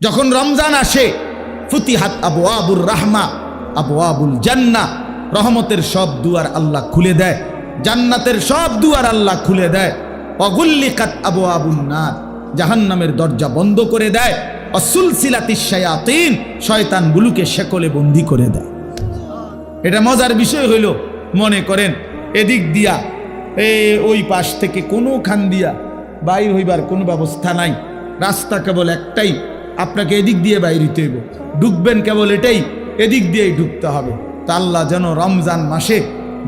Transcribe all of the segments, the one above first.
যখন রমজান আসে ফুতিহাত আবওয়াবুর রাহমা আবওয়াবুল জান্নাহ, রহমতের সব দুয়ার আল্লাহ খুলে দেয়, জান্নাতের সব দুয়ার আল্লাহ খুলে দেয়। অগুল্লিকাত আবওয়াবুন নার, জাহান্নামের দরজা বন্ধ করে দেয়। অসুলসিলাতিশ শায়াতিন, শয়তানগুলোকে শেকলে বন্দী করে দেয়। এটা মজার বিষয় হইল, মনে করেন এদিক দিয়া ওই পাশ থেকে কোনো খান দিয়া বাইর হইবার কোনো ব্যবস্থা নাই, রাস্তা কেবল একটাই, আপনাকে এদিক দিয়ে বাইর হইতে হইব, ঢুকবেন কেবল এটাই, এদিক দিয়েই ঢুকতে হবে। তা আল্লাহ যেন রমজান মাসে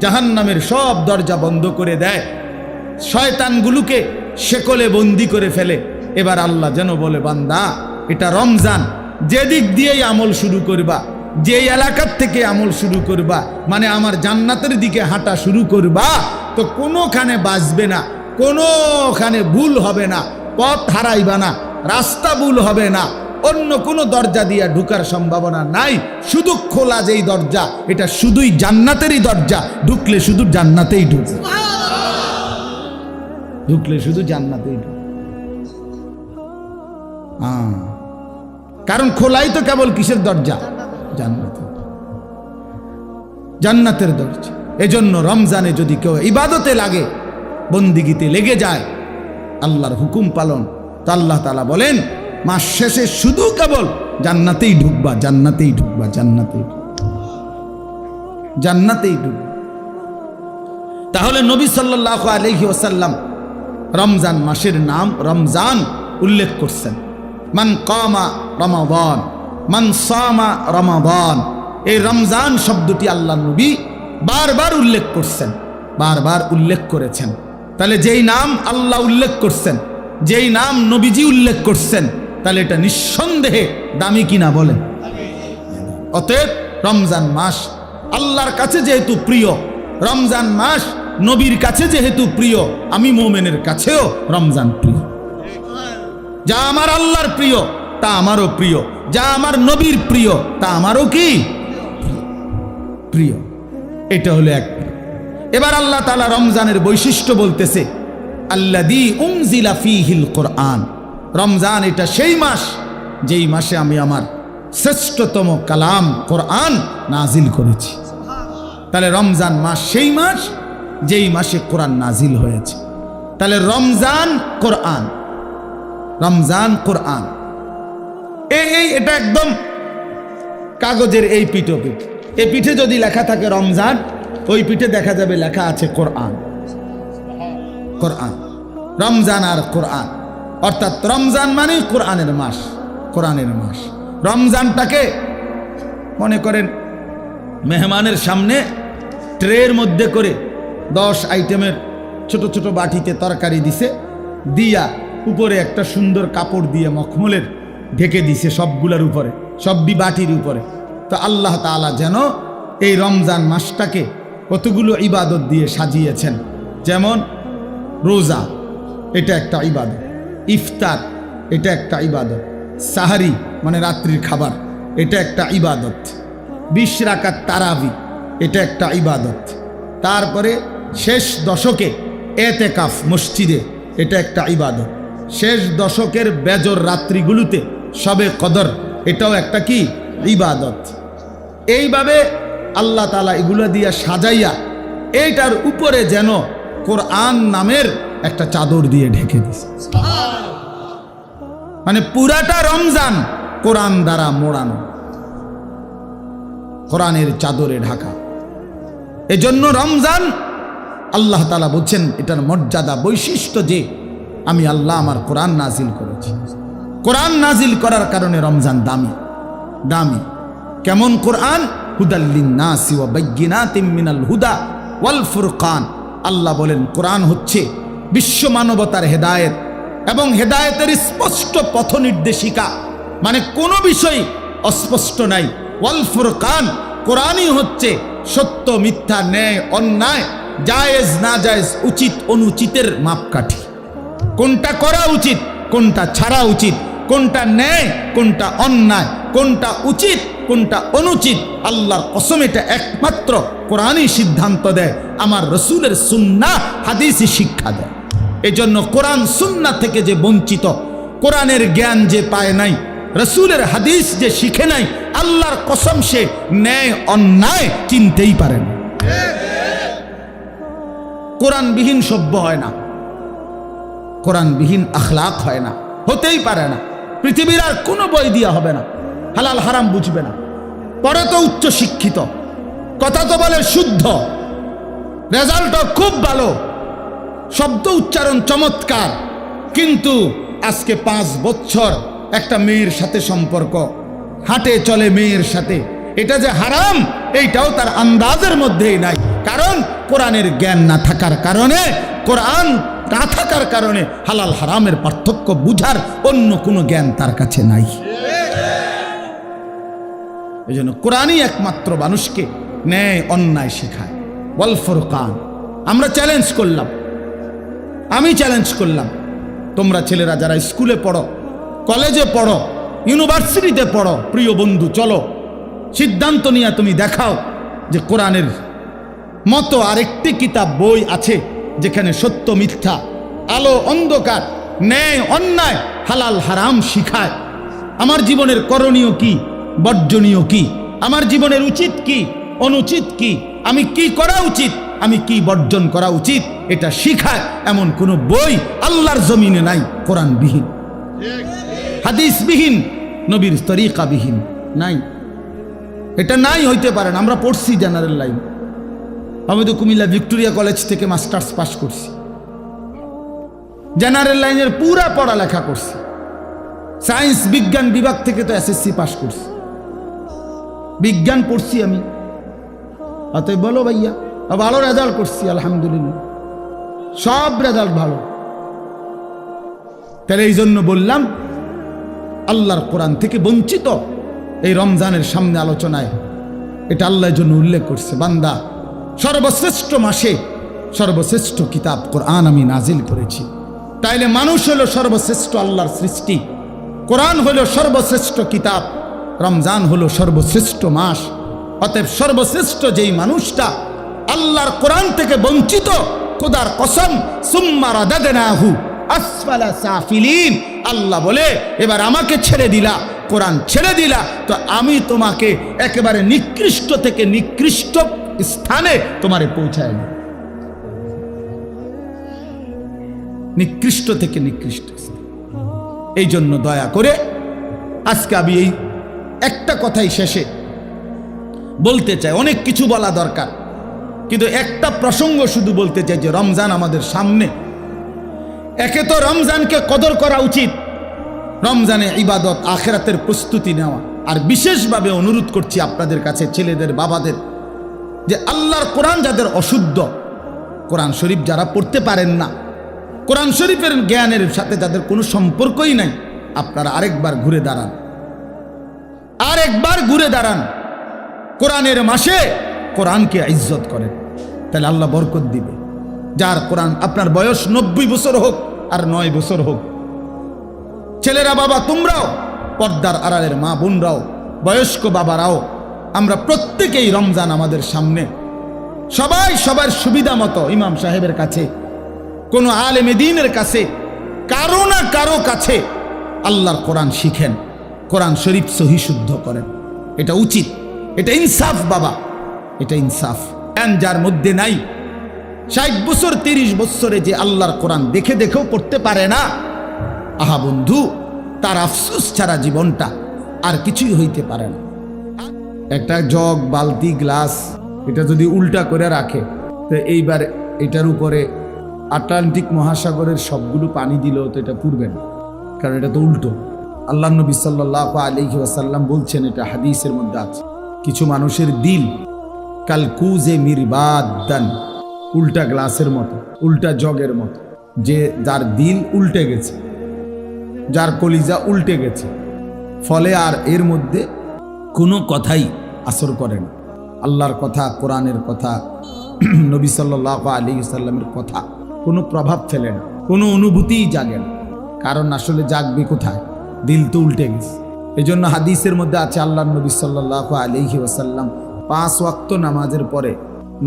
জাহান্নামের সব দরজা বন্ধ করে দেয়, শয়তানগুলোকে শেকলে বন্দি করে ফেলে। এবার আল্লাহ যেন বলে, বান্দা এটা রমজান, যেদিক দিয়েই আমল শুরু করবা, যে এলাকার থেকে আমল শুরু করবা, মানে আমার জান্নাতের দিকে হাঁটা শুরু করবা, তো কোনোখানে বাঁচবে না, কোনোখানে ভুল হবে না, পথ হারাইবা না, রাস্তা ভুল হবে না, অন্য কোনো দরজা দিয়ে ঢুকার সম্ভাবনা নাই। শুধু খোলা যেই দরজা, এটা শুধুই জান্নাতেরই দরজা, ঢুকলে শুধু জান্নাতেই ঢুকবে, ঢুকলে শুধু জান্নাতেই ঢুকবে। কারণ খোলাই তো কেবল কিসের দরজা? জান্নাতের, জান্নাতের দরজা। এজন্য রমজানে যদি কেউ ইবাদতে লাগে, বন্দিগিতে লেগে যায়, আল্লাহর হুকুম পালন, তো আল্লাহ তাআলা বলেন মাস শেষে শুধু কেবল জান্নাতেই ঢুকবা, জান্নাতেই ঢুকবা, জান্নাতেই জান্নাতেই ঢুকবা। তাহলে নবী সাল্লাল্লাহু আলাইহি ওয়াসাল্লাম রমজান মাসের নাম রমজান উল্লেখ করছেন। মান কামা রমাদান, মান সামা রমাদান, এই রমজান শব্দটি আল্লাহ নবী বারবার উল্লেখ করছেন, বারবার উল্লেখ করেছেন। তাহলে যেই নাম আল্লাহ উল্লেখ করছেন, যেই নাম নবীজি উল্লেখ করছেন, তাহলে এটা নিঃসন্দেহে দামি কিনা বলেন? অতএব রমজান মাস আল্লাহর কাছে যেহেতু প্রিয়, রমজান মাস নবীর কাছে যেহেতু প্রিয়, আমি মোমেনের কাছেও রমজান প্রিয়। যা আমার আল্লাহর প্রিয় তা আমারও প্রিয়, যা আমার নবীর প্রিয় তা আমারও কি প্রিয়। এটা হলো এক। এবার আল্লাহ তাআলা রমজানের বৈশিষ্ট্য বলতেছে, আল্লাযী উনজিলা ফীহিল কোরআন। রমজান এটা সেই মাস যেই মাসে আমি আমার শ্রেষ্ঠতম কালাম কোরআন নাজিল করেছি। তাহলে রমজান মাস সেই মাস যেই মাসে কোরআন নাজিল হয়েছে। তাহলে রমজান কোরআন, রমজান কোরআন, এটা একদম কাগজের এই পিঠোপিঠ, এই পিঠে যদি লেখা থাকে রমজান, ওই পিঠে দেখা যাবে লেখা আছে কোরআন। কোরআন, রমজান আর কোরআন, অর্থাৎ রমজান মানে কোরআনের মাস, কোরআনের মাস। রমজানটাকে মনে করেন মেহমানের সামনে ট্রের মধ্যে করে 10 আইটেমের ছোট ছোট বাটিতে তরকারি দিছে, দিয়া উপরে একটা সুন্দর কাপড় দিয়ে মখমলের ঢেকে দিছে সবগুলোর উপরে, সবটি বাটির উপরে। তো আল্লাহ তাআলা যেন এই রমজান মাসটাকে কতগুলো ইবাদত দিয়ে সাজিয়েছেন। যেমন রোজা, এটা একটা ইবাদত, ইফতার এটা একটা ইবাদত, সাহারি মানে রাত্রির খাবার এটা একটা ইবাদত, 20 রাকাত তারাবি এটা একটা ইবাদত, তারপরে শেষ দশকে এতেকাফ মসজিদে এটা একটা ইবাদত, শেষ দশকের বেজর রাত্রিগুলোতে শবে কদর এটাও একটা কি ইবাদত। এইভাবে আল্লাহ তাআলা এগুলো দিয়ে সাজাইয়া এইটার উপরে যেন কোরআন নামের একটা চাদর দিয়ে ঢেকে দিছে। মানে পুরাটা রমজান কোরআন দ্বারা মোড়ানো, কোরআনের চাদরে ঢাকা। এজন্য রমজান আল্লাহ তাআলা বলছেন এটার মর্যাদা বৈশিষ্ট্য যে আমি আল্লাহ আমার কোরআন নাজিল করেছি। কোরআন নাজিল করার কারণে রমজান দামি, দামি। কেমন কোরআন? হুদাল লিন্নাসি ওয়া বাইয়িনাতিম মিনাল হুদা ওয়াল ফুরকান। আল্লাহ বলেন কোরআন হচ্ছে বিশ্ব মানবতার হেদায়েত এবং হেদায়েতের স্পষ্ট পথ নির্দেশিকা, মানে কোনো বিষয় অস্পষ্ট নাই। ওয়াল ফুরকান, কোরআনই হচ্ছে সত্য মিথ্যা, ন্যায় অন্যায়, জায়েজ না জায়েজ, উচিত অনুচিতের মাপকাঠি। কোনটা করা উচিত, কোনটা ছাড়া উচিত, কোনটা ন্যায়, কোনটা অন্যায়, কোনটা উচিত, কোনটা অনুচিত, আল্লাহর কসম এটা একমাত্র কোরআনই সিদ্ধান্ত দেয়, আমার রসুলের সুন্নাহ হাদিসই শিক্ষা দেয়। এজন্য কোরআন সুন্নাহ থেকে যে বঞ্চিত, কোরআনের জ্ঞান যে পায় নাই, রসুলের হাদিস যে শিখে নাই, আল্লাহর কসম সে ন্যায় অন্যায় চিনতেই পারে না। কোরআনবিহীন সভ্য হয় না, কোরআনবিহীন আখলাক হয় না, হতেই পারে না। পৃথিবীর আর কোনো বই দিয়া হবে না, হালাল হারাম বুঝবে না। পরে তো উচ্চ শিক্ষিত, কথা তো বলে শুদ্ধ, রেজাল্টও খুব ভালো, শব্দ উচ্চারণ চমৎকার, কিন্তু আজকে 5 বছর একটা মেয়ের সাথে সম্পর্ক, হাঁটে চলে মেয়ের সাথে, এটা যে হারাম এইটাও তার আন্দাজের মধ্যেই নাই। কারণ কোরআনের জ্ঞান না থাকার কারণে, কোরআন না থাকার কারণে হালাল হারামের পার্থক্য বুঝার অন্য কোনো জ্ঞান তার কাছে নাই। এই জন্য কোরআনই একমাত্র মানুষকে ন্যায় অন্যায় শেখায়। ওয়াল ফুরকান। আমরা চ্যালেঞ্জ করলাম, আমি চ্যালেঞ্জ করলাম, তোমরা ছেলেরা যারা স্কুলে পড়ো, কলেজে পড়ো, ইউনিভার্সিটিতে পড়ো, প্রিয় বন্ধু চলো সিদ্ধান্ত নিয়ে তুমি দেখাও যে কোরআনের মতো আরেকটি কিতাব বই আছে যেখানে সত্য মিথ্যা, আলো অন্ধকার, ন্যায় অন্যায়, হালাল হারাম শিখায়। আমার জীবনের করণীয় কি, বর্জনীয় কি, আমার জীবনের উচিত কি, অনুচিত কি, আমি কি করা উচিত, আমি কি বর্জন করা উচিত, এটা শিখায় এমন কোনো বই আল্লাহর জমিনে নাই কোরআনবিহীন, হাদিসবিহীন, নবীর তরিকাবিহীন নাই। এটা নাই হইতে পারে না। আমরা পড়ছি জেনারেল লাইন, আমি তো কুমিল্লা ভিক্টোরিয়া কলেজ থেকে মাস্টার্স পাস করছি, জেনারেল লাইনের পুরা পড়ালেখা করছি, সায়েন্স বিজ্ঞান বিভাগ থেকে তো এসএসসি পাস করছি, বিজ্ঞান পড়ছি আমি। অতএব বলো ভাইয়া, ভালো রেজাল্ট করছি আলহামদুলিল্লাহ, সব রেজাল্ট ভালো। তাহলে এই জন্য বললাম আল্লাহর কোরআন থেকে বঞ্চিত। এই রমজানের সামনে আলোচনায় এটা আল্লাহর জন্য উল্লেখ করছে, বান্দা সর্বশ্রেষ্ঠ মাসে সর্বশ্রেষ্ঠ কিতাব কোরআন আমি নাজিল করেছি। তাইলে মানুষ হলো সর্বশ্রেষ্ঠ আল্লাহর সৃষ্টি, কোরআন হলো সর্বশ্রেষ্ঠ কিতাব, রমজান হলো সর্বশ্রেষ্ঠ মাস। অতএব সর্বশ্রেষ্ঠ যেই মানুষটা আল্লাহর কোরআন থেকে বঞ্চিত, খোদার কসম, সুম্মা রাদাদনাহু আসফালা সাফিলিন, আল্লাহ বলে এবার আমাকে ছেড়ে দিলা, কোরআন ছেড়ে দিলা, তো আমি তোমাকে একেবারে নিকৃষ্ট থেকে নিকৃষ্ট স্থানে তোমারে পৌঁছায় না, নিকৃষ্ট থেকে নিকৃষ্ট। এই জন্য দয়া করে আজকে আমি এই একটা কথাই শেষে বলতে চাই, অনেক কিছু বলা দরকার, কিন্তু একটা প্রসঙ্গ শুধু বলতে চাই যে রমজান আমাদের সামনে। একে তো রমজানকে কদর করা উচিত, রমজানে ইবাদত আখিরাতের প্রস্তুতি নেওয়া। আর বিশেষভাবে অনুরোধ করছি আপনাদের কাছে, ছেলেদের বাবাদের, যে আল্লাহর কোরআন যাদের অশুদ্ধ, কোরআন শরীফ যারা পড়তে পারেন না, কোরআন শরীফের জ্ঞানের সাথে যাদের কোনো সম্পর্কই নাই, আপনারা আরেকবার ঘুরে দাঁড়ান, আরেকবার ঘুরে দাঁড়ান। কোরআনের মাসে কোরআনকে ইজ্জত করেন, তাহলে আল্লাহ বরকত দিবে। যার কোরআন, আপনার বয়স 90 বছর হোক আর 9 বছর হোক, ছেলেরা বাবা তোমরাও, পর্দার আড়ালের মা বোনরাও, বয়স্ক বাবারাও, আমরা প্রত্যেকেই রমজান আমাদের সামনে, সবাই সবার সুবিধা মতো ইমাম সাহেবের কাছে, কোনো আলেমে দ্বীনের কাছে, কারো না কারো কাছে আল্লাহর কোরআন শিখেন, কোরআন শরীফ সহি শুদ্ধ করেন। এটা উচিত, এটা ইনসাফ বাবা, এটা ইনসাফ। যার মধ্যে নাই, 60 বছর 30 বছরে যে আল্লাহর কোরআন দেখে দেখেও পড়তে পারে না, আহা বন্ধু, তার আফসোস ছাড়া জীবনটা আর কিছুই হইতে পারে না। একটা জগ, বালতি, গ্লাস, এটা যদি উল্টা করে রাখে, তো এইবার এটার উপরে আটলান্টিক মহাসাগরের সবগুলো পানি দিলেও তো এটা পুড়বে না, কারণ এটা তো উল্টো। আল্লাহ নবী সাল্লাল্লাহু আলাইহি ওয়াসাল্লাম বলছেন, এটা হাদিসের মধ্যে আছে, কিছু মানুষের দিল কালকুজে মিরবাদান, উল্টা গ্লাসের মতো, উল্টা জগের মতো, যে যার দিল উল্টে গেছে, যার কলিজা উল্টে গেছে, ফলে আর এর মধ্যে কোনো কথাই আসর করে না। আল্লাহর কথা, কোরআনের কথা, নবী সাল্লাল্লাহু আলাইহি ওয়াসাল্লামের কথা কোনো প্রভাব ফেলে না, কোনো অনুভূতিই জাগে না। কারণ আসলে জাগবে কোথায়? দিল তো উল্টে গেছে। এই জন্য হাদিসের মধ্যে আছে, আল্লাহ নবী সাল্লাল্লাহু আলাইহি ওয়াসাল্লাম 5 ওয়াক্ত নামাজের পরে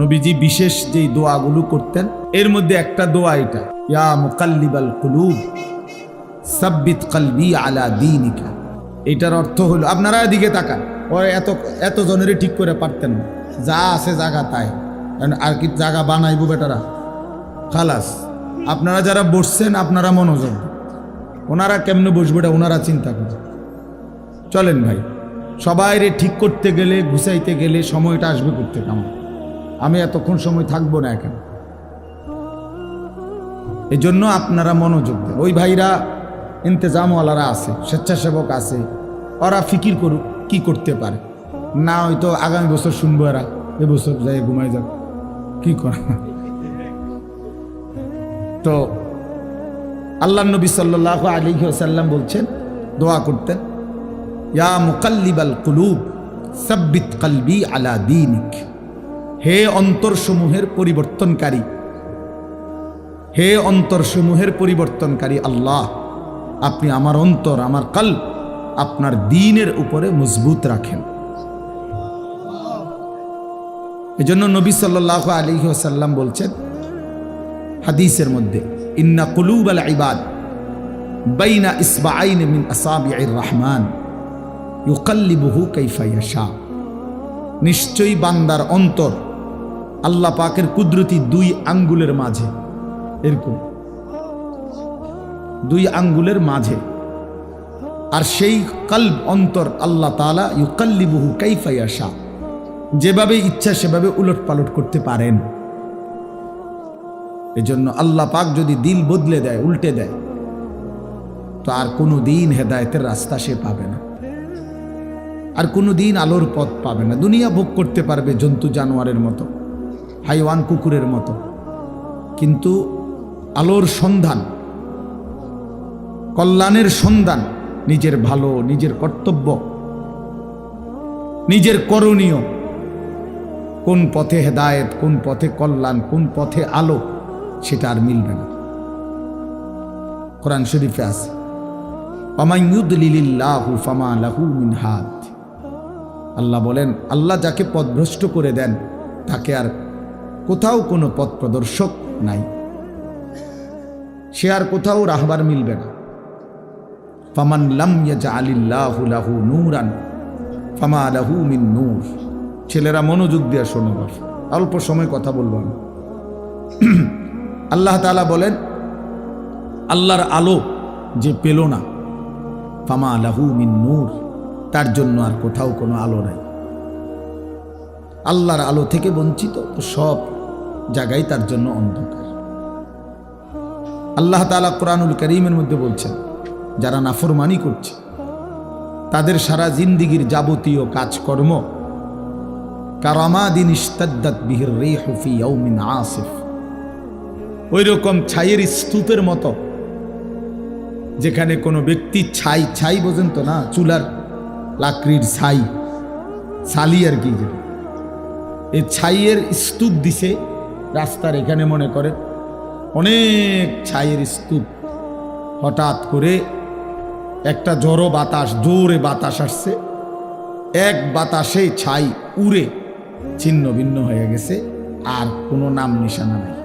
নবীজি বিশেষ যেই দোয়াগুলো করতেন, এর মধ্যে একটা দোয়া এটা, ইয়া মুকাল্লিবাল কুলুব সাব্বিত কলবি আলা দীনিকা। এটার অর্থ হলো, আপনারা এদিকে তাকান, ওরা এত জনেরই ঠিক করে পারতেন না, যা আছে জায়গা তাই, আর কি জায়গা বানাইবো বেটারা, খালাস। আপনারা যারা বসছেন আপনারা মনোযোগ, ওনারা কেমনে বসবে এটা ওনারা চিন্তা করেন। চলেন ভাই, সবাই ঠিক করতে গেলে, গুছাইতে গেলে সময়টা আসবে করতে কেমন, আমি এতক্ষণ সময় থাকবো না এখানে। এই জন্য আপনারা মনোযোগ দেন। ওই ভাইরা ইন্তেজামওয়ালারা আছে, স্বেচ্ছাসেবক আছে, ওরা ফিকির করুক কি করতে পারে, না হয়তো আগামী বছর শুনবো এরা এবছর যাই ঘুমাই যাক, কি করা। তো আল্লাহ নবী সাল্লাল্লাহু আলাইহি ওয়াসাল্লাম বলছেন, দোয়া করতেন, ইয়া মুকাল্লিবাল কুলুব সাব্বিত কলবি আলা দীনিক। হে অন্তরসমূহের পরিবর্তনকারী, হে অন্তরসমূহের পরিবর্তনকারী আল্লাহ, আপনি আমার অন্তর, আমার কলব আপনার দ্বীনের উপরে মজবুত রাখেন। এজন্য নবী সাল্লাল্লাহু আলাইহি ওয়াসাল্লাম বলছেন হাদিসের মধ্যে, ইন্না কুলুবাল ইবাদ বাইনা ইসবাআইন মিন আসাবি'ir রহমান ইউকাল্লিবুহু কাইফা ইয়াশা। নিশ্চয়ই বান্দার অন্তর আল্লাহ পাকের কুদরতি 2 আঙ্গুলের মাঝে, এরকম 2 আঙ্গুলের মাঝে, আর সেই কলব অন্তর আল্লাহ তাআলা ইউকাল্লিবুহু কাইফা ইয়াশা, যেভাবে ইচ্ছা সেভাবে উলট পালট করতে পারেন। এজন্য আল্লাহ পাক যদি দিল বদলে দেয়, উল্টে দেয়, তো আর কোনো দিন হেদায়েতের রাস্তা সে পাবে না, আর কোনো দিন আলোর পথ পাবে না। দুনিয়া ভোগ করতে পারবে জন্তু জানোয়ারের মতো, হাইওয়ান কুকুরের মতো, কিন্তু আলোর সন্ধান, কল্যাণের সন্ধান, নিজের ভালো, নিজের কর্তব্য, নিজের করণীয়, কোন পথে হেদায়েত, কোন পথে কল্যাণ, কোন পথে আলো, সেটা আর মিলবে না। কোরআন শরীফে আছে, ওয়ামান ইউদলিলিল্লাহু ফামা লাহু মিন হাদ। আল্লাহ বলেন, আল্লাহ যাকে পথভ্রষ্ট করে দেন তাকে আর কোথাও কোনো পথ প্রদর্শক নাই, সে আর কোথাও রাহবার মিলবে না। ফামান লাম ইয়াজআলিল্লাহু লাহু নূরান ফামা লাহু মিন নূর। ছেলেরা মনোযোগ দিয়ে শোনো, অল্প সময় কথা বলবো আমি। আল্লাহ তাআলা বলেন, আল্লাহর আলো যে পেল না, ফামা লাহু মিন নূর, তার জন্য আর কোথাও কোনো আলো নাই। আল্লাহর আলো থেকে বঞ্চিত, তো সব জায়গায় তার জন্য অন্ধকার। আল্লাহ তাআলা কোরআনুল কারীমের মধ্যে বলছেন, যারা নাফরমানি করছে তাদের সারা জিন্দিগির যাবতীয় কাজকর্ম কারামাদিন ইশতাদ্দাত বিহির রিহু ফি ইয়াউমিন আসিফ, ওই রকম ছাইয়ের স্তূপের মতো, যেখানে কোনো ব্যক্তি ছাই বোঝেন তো না, চুলার লাকড়ির ছালি আর কি, এই ছাইয়ের স্তূপ দিছে রাস্তার এখানে, মনে করে অনেক ছাইয়ের স্তূপ, হঠাৎ করে একটা জোরে বাতাস আসছে, এক বাতাসে ছাই উড়ে ছিন্ন ভিন্ন হয়ে গেছে, আর কোনো নাম নিশানা নেই।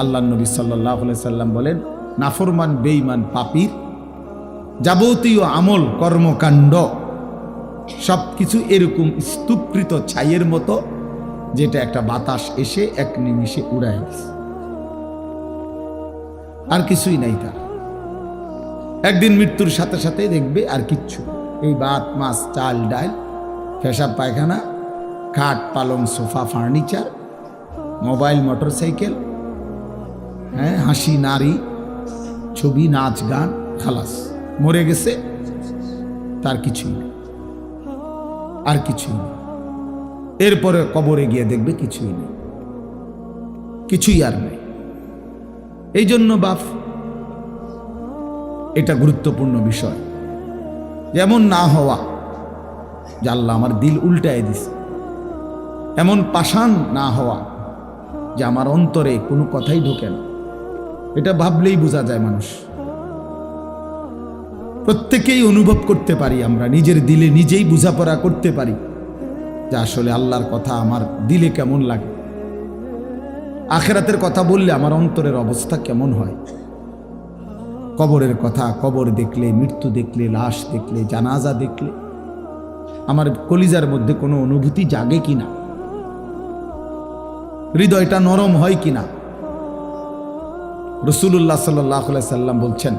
আল্লাহ নবী সাল্লাল্লাহু আলাইহি সাল্লাম বলেন, নাফরমান বেঈমান পাপীর যাবতীয় আমল কর্মকাণ্ড সবকিছু এরকম স্তূপকৃত ছাইয়ের মতো, যেটা একটা বাতাস এসে এক নিমিষে উড়ায় গেছে, আর কিছুই নাই তার। একদিন মৃত্যুর সাথে সাথে দেখবে আর কিচ্ছু, এই ভাত মাছ চাল ডাল, পেশাব পায়খানা, খাট পালং সোফা ফার্নিচার, মোবাইল মোটরসাইকেল, হ্যাঁ, হাসি নারী, ছবি নাচ গান, খালাস, মরে গেছে, তার কিছুই নেই, আর কিছুই নেই। এরপরে কবরে গিয়ে দেখবে কিছুই নেই, কিছুই আর নেই। এই জন্য বাপ, এটা গুরুত্বপূর্ণ বিষয়, যেমন না হওয়া যে আল্লাহ আমার দিল উল্টায় দিছে, এমন পাষাণ না হওয়া যে আমার অন্তরে কোনো কথাই ঢোকে না। এটা ভাবলেই বোঝা যায় মানুষ, প্রত্যেকেই অনুভব করতে পারি, আমরা নিজের দিলে নিজেই বোঝাপড়া করতে পারি যে আসলে আল্লাহর কথা আমার দিলে কেমন লাগে, আখিরাতের কথা বললে আমার অন্তরের অবস্থা কেমন হয়। কবরের কথা, কবর দেখলে, মৃত্যু দেখলে, লাশ দেখলে, জানাজা দেখলে আমার কলিজার মধ্যে কোনো অনুভূতি জাগে কিনা, হৃদয়টা নরম হয় কিনা। রাসূলুল্লাহ সাল্লাল্লাহু আলাইহি সাল্লাম বলছেন,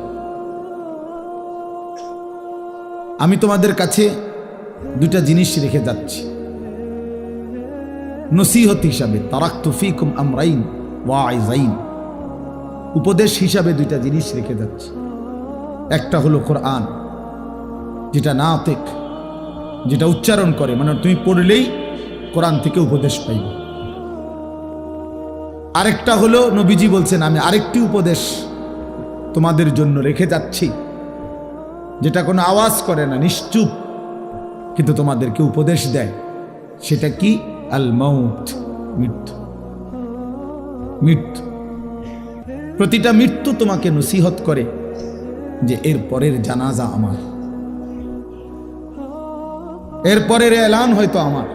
আমি তোমাদের কাছে দুইটা জিনিস রেখে যাচ্ছি নসিহত হিসাবে, তারাকতু ফীকুম আমরাইন ওয়াইজাইন, উপদেশ হিসাবে দুইটা জিনিস রেখে যাচ্ছি। একটা হলো কোরআন, যেটা নাতিক, যেটা উচ্চারণ করে, মানে তুমি পড়লেই কোরআন থেকে উপদেশ পাইবে। আরেকটা হলো নবীজি বলছেন, আমি আরেকটি উপদেশ তোমাদের জন্য রেখে যাচ্ছি, যেটা কোনো আওয়াজ করে না, নিশ্চুপ, কিন্তু তোমাদেরকে উপদেশ দেয়। সেটা কি? আল মাউত, মৃত্যু। মৃত্যু, প্রতিটা মৃত্যু তোমাকে নসিহত করে যে এর পরের জানাজা আমার, এর পরের এলান হয়তো আমার,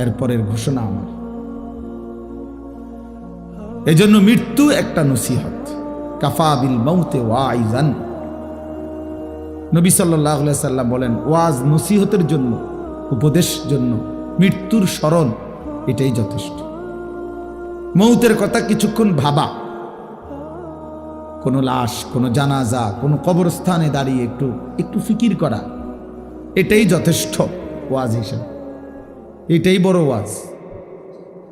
এর পরের ঘোষণা আমার। এজন্য মৃত্যু একটা নসিহত। কাফা বিল মাউতে ওয়াইজান, নবী সাল্লাল্লাহু আলাইহি সাল্লাম বলেন, ওয়াজ নসিহতের জন্য, উপদেশ জন্য মৃত্যুর স্মরণ এটাই যথেষ্ট। মৌতের কথা কিছুক্ষণ ভাবা, কোনো লাশ, কোনো জানাজা, কোনো কবরস্থানে দাঁড়িয়ে একটু একটু ফিকির করা, এটাই যথেষ্ট ওয়াজ হিসেবে। এটাই বড় ওয়াজ,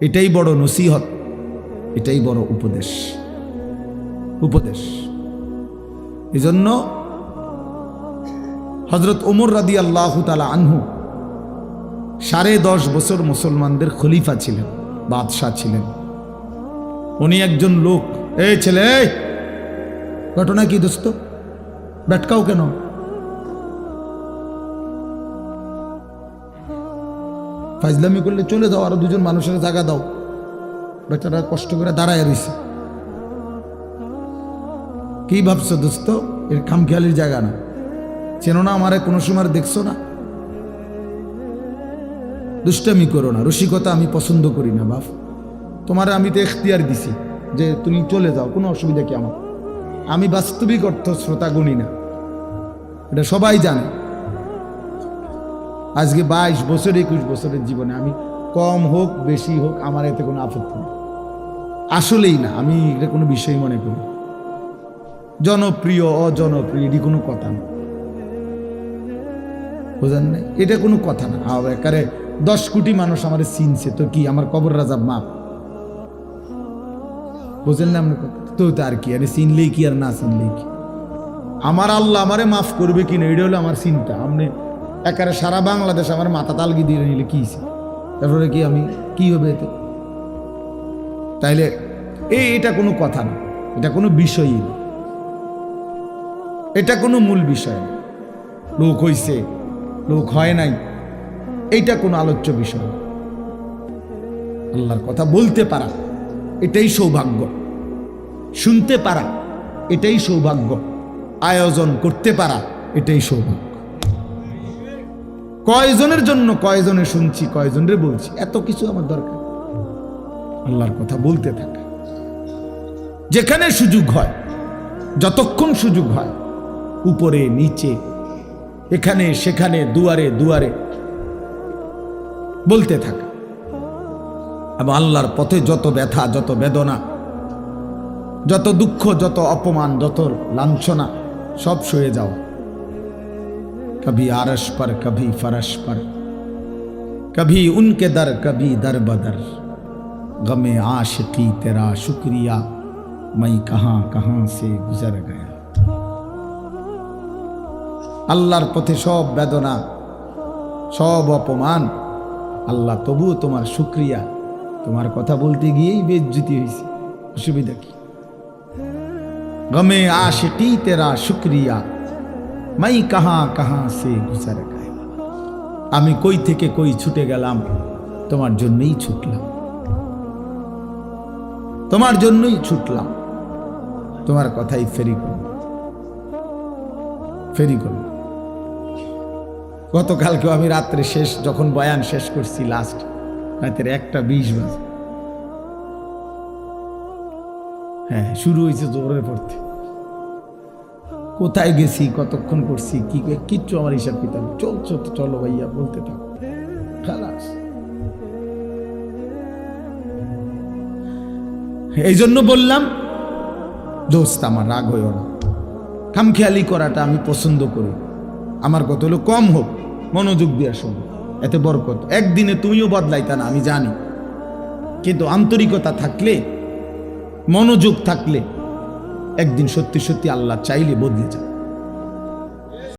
এটাই বড় নসিহত, এটাই বড় উপদেশ। উপদেশ। এজন্য হযরত ওমর রাদিয়াল্লাহু তাআলা আনহু 10.5 বছর মুসলমানদের খলিফা ছিলেন, বাদশাহ ছিলেন। উনি একজন লোক, এই ছেলে, এই ঘটনা কি দোস্ত, ব্যাটকাও কেন? ফাইজলামি করলে চলে যাও, আরো দুজন মানুষের জায়গা দাও, বেচারা কষ্ট করে দাঁড়ায় রয়েছে। কি ভাবছো দোস্ত? এর খামখেয়ালির জায়গা না। চেনো না আমারে? কোনো সময় দেখছো না? দুষ্টামি করো না, রসিকতা আমি পছন্দ করি না বাপ। তোমার আমি তো এখতিয়ার দিছি যে তুমি চলে যাও, কোনো অসুবিধা কি আমার? আমি বাস্তবিক অর্থ শ্রোতা গুণী না, এটা সবাই জানে। আজকে 22 বছর 21 বছরের জীবনে আমি কম হোক বেশি হোক আমার এতে কোনো আপত্তি নেই, আসলেই না। আমি এটা কোনো বিষয় মনে করি, জনপ্রিয় অজনপ্রিয় এটি কোনো কথা না, বুঝেন না? এটা কোনো কথা না। একারে 10 কোটি মানুষ আমার চিনছে, তো কি আমার কবর রাজাব মাপ? বুঝেন না আপনার কথা? তো আর কি, আরে চিনলেই কি আর না চিনলেই কি? আমার আল্লাহ আমারে মাফ করবে কিনা, এটা হলো আমার চিন্তা। আপনি একারে সারা বাংলাদেশ আমার মাথা তালগি দিয়ে নিলে কি, তারপরে কি আমি কি হবে এতে? তাইলে এটা কোনো কথা না, এটা কোনো বিষয়ই না, এটা কোনো মূল বিষয় না। লোক হইছে, লোক হয় নাই, এইটা কোনো আলোচ্য বিষয় না। আল্লাহর কথা বলতে পারা এটাই সৌভাগ্য, শুনতে পারা এটাই সৌভাগ্য, আয়োজন করতে পারা এটাই সৌভাগ্য। কয়জনের জন্য কয়জনে শুনছি, কয়জনের বলছি, এত কিছু আমার দরকার। আল্লাহর কথা বলতে থাকা, যেখানে সুযোগ হয়, যতক্ষণ সুযোগ হয়, উপরে নিচে, এখানে সেখানে, দুয়ারে দুয়ারে বলতে থাকা। এবং আল্লাহর পথে যত ব্যথা, যত বেদনা, যত দুঃখ, যত অপমান, যত লাঞ্ছনা, সব সয়ে যাওয়া। कभी आरश पर, कभी फरश पर, कभी उनके दर, कभी दर बदर, गमे आशिकी तेरा शुक्रिया, मैं कहां कहां से गुजर गया। আল্লাহর পথে সব বেদনা, সব অপমান, আল্লাহ তবুও তোমার শুকরিয়া। তোমার কথা বলতে গিয়েই বেইজ্জতি হয়েছে, অসুবিধা কি? গমে আশিকি তেরা শুকরিয়া, মাই কাহা কাহা সে গুজার গায়া। আমি কই থেকে কই ছুটে গেলাম, তোমার জন্যই ছুটলাম, তোমার জন্যই ছুটলাম, তোমার কথাই ফেরি করলাম, ফেরি করলাম। গতকালকেও আমি রাত্রে শেষ যখন বয়ান শেষ করছি, লাস্ট রাতের 1:20 বাজে, হ্যাঁ শুরু হয়েছে জোরের পড়তে, কোথায় গেছি, কতক্ষণ করছি, কি কিচ্ছু আমার হিসাব কিতাব। চলছো তো চলো ভাইয়া, বলতে থাকো, খালাস। এই জন্য বললাম দোস্ত আমার রাগ হইও না, খামখেয়ালি করাটা আমি পছন্দ করি। আমার কত হলো কম হোক, মনোযোগ দিয়ে শোনো, এতে বরকত। একদিনে তুমিও বদলাইতা না আমি জানি, কিন্তু আন্তরিকতা থাকলে, মনোযোগ থাকলে একদিন সত্যি সত্যি আল্লাহ চাইলে বদলে যায়।